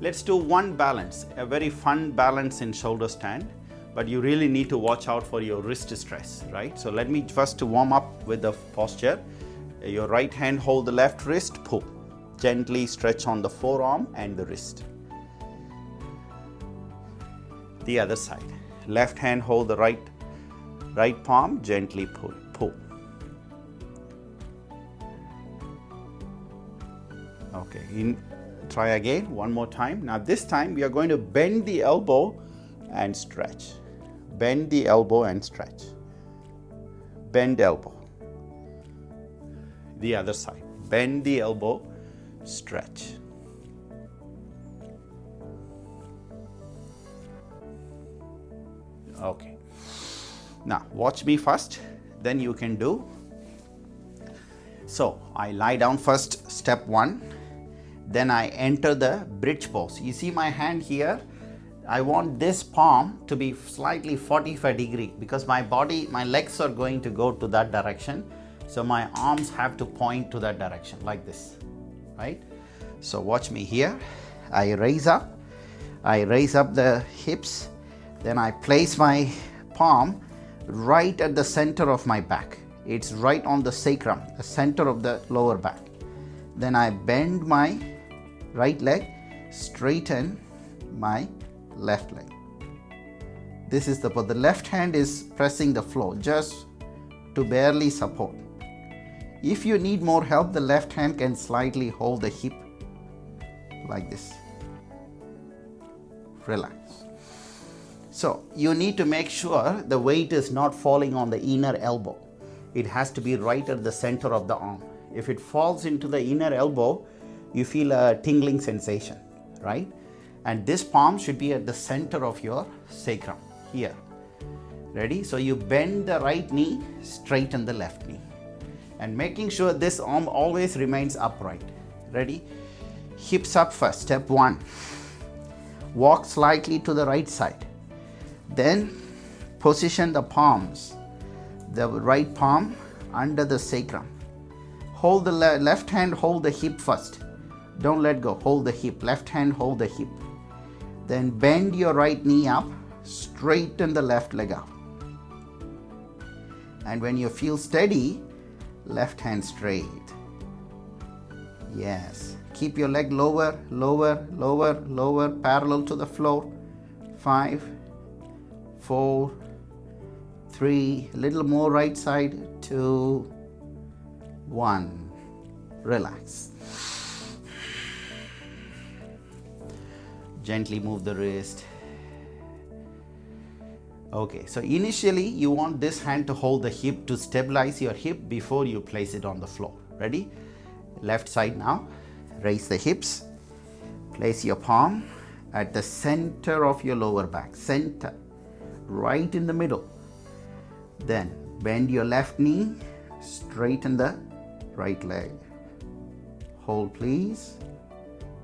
Let's do one balance, a very fun balance in shoulder stand, but you really need to watch out for your wrist stress, right? So let me first warm up with the posture. Your right hand hold the left wrist, pull. Gently stretch on the forearm and the wrist. The other side. Left hand hold the right palm, gently pull. Okay, try again, one more time. Now this time we are going to bend the elbow and stretch. Bend the elbow and stretch. Bend elbow. The other side. Bend the elbow, stretch. Okay. Now watch me first, then you can do. So I lie down first, step 1. Then I enter the bridge pose. You see my hand here? I want this palm to be slightly 45 degree because my legs are going to go to that direction. So my arms have to point to that direction like this, right? So watch me here. I raise up the hips. Then I place my palm right at the center of my back. It's right on the sacrum, the center of the lower back. Then I bend my right leg, straighten my left leg. This is the left hand is pressing the floor just to barely support. If you need more help, the left hand can slightly hold the hip like this. Relax. So you need to make sure the weight is not falling on the inner elbow. It has to be right at the center of the arm. If it falls into the inner elbow, you feel a tingling sensation, right? And this palm should be at the center of your sacrum, here. Ready? So you bend the right knee, straighten the left knee. And making sure this arm always remains upright. Ready? Hips up first, step 1. Walk slightly to the right side. Then position the palms, the right palm under the sacrum. Hold the left hand, hold the hip first. Don't let go, hold the hip. Left hand, hold the hip. Then bend your right knee up, straighten the left leg out. And when you feel steady, left hand straight. Yes. Keep your leg lower, parallel to the floor. 5, 4, 3, a little more right side, 2, 1. Relax. Gently move the wrist. Okay, so initially you want this hand to hold the hip to stabilize your hip before you place it on the floor. Ready? Left side now. Raise the hips. Place your palm at the center of your lower back. Center. Right in the middle. Then bend your left knee. Straighten the right leg. Hold please.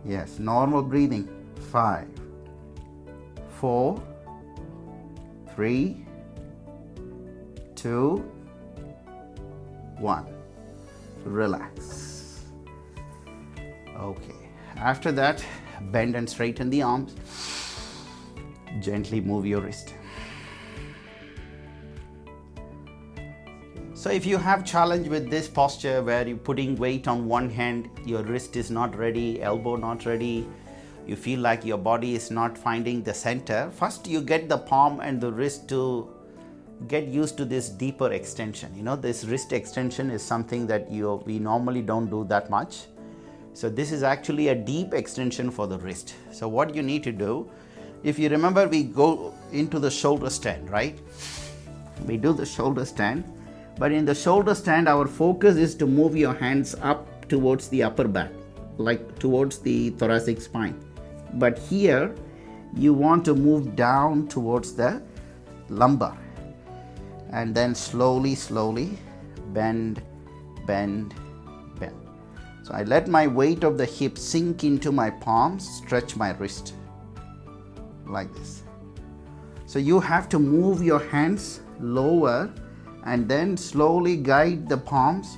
Yes, normal breathing. 5, 4, 3, 2, 1. Relax. Okay. After that, bend and straighten the arms. Gently move your wrist. So if you have challenge with this posture where you're putting weight on one hand, your wrist is not ready, elbow not ready, you feel like your body is not finding the center, first you get the palm and the wrist to get used to this deeper extension. You know, this wrist extension is something that we normally don't do that much. So this is actually a deep extension for the wrist. So what you need to do, if you remember, we go into the shoulder stand, right? We do the shoulder stand, but in the shoulder stand, our focus is to move your hands up towards the upper back, like towards the thoracic spine. But here, you want to move down towards the lumbar. And then slowly, bend, bend, bend. So I let my weight of the hip sink into my palms, stretch my wrist like this. So you have to move your hands lower and then slowly guide the palms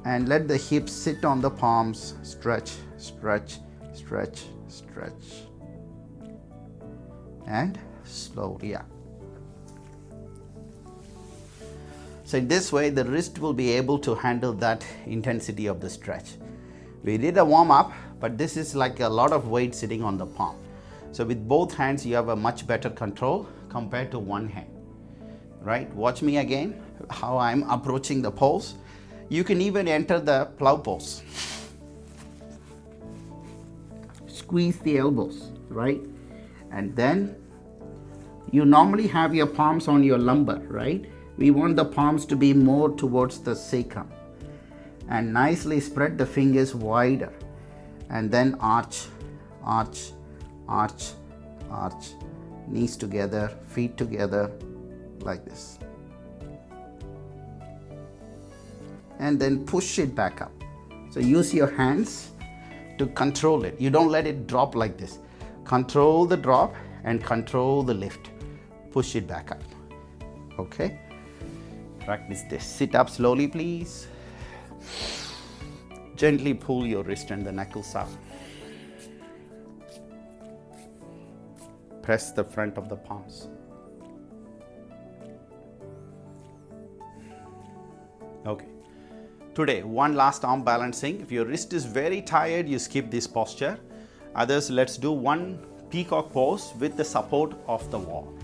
and let the hips sit on the palms, stretch, stretch, Stretch, stretch. And slowly up. So in this way, the wrist will be able to handle that intensity of the stretch. We did a warm up, but this is like a lot of weight sitting on the palm. So with both hands, you have a much better control compared to one hand, right? Watch me again, how I'm approaching the pose. You can even enter the plow pose. Squeeze the elbows, right? And then you normally have your palms on your lumbar, right? We want the palms to be more towards the sacrum. And nicely spread the fingers wider. And then arch, arch, arch, arch. Knees together, feet together, like this. And then push it back up. So use your hands to control it. You don't let it drop like this. Control the drop and control the lift. Push it back up. Okay? Practice this. Sit up slowly, please. Gently pull your wrist and the knuckles up. Press the front of the palms. Okay. Today, one last arm balancing. If your wrist is very tired, you skip this posture. Others, let's do one peacock pose with the support of the wall.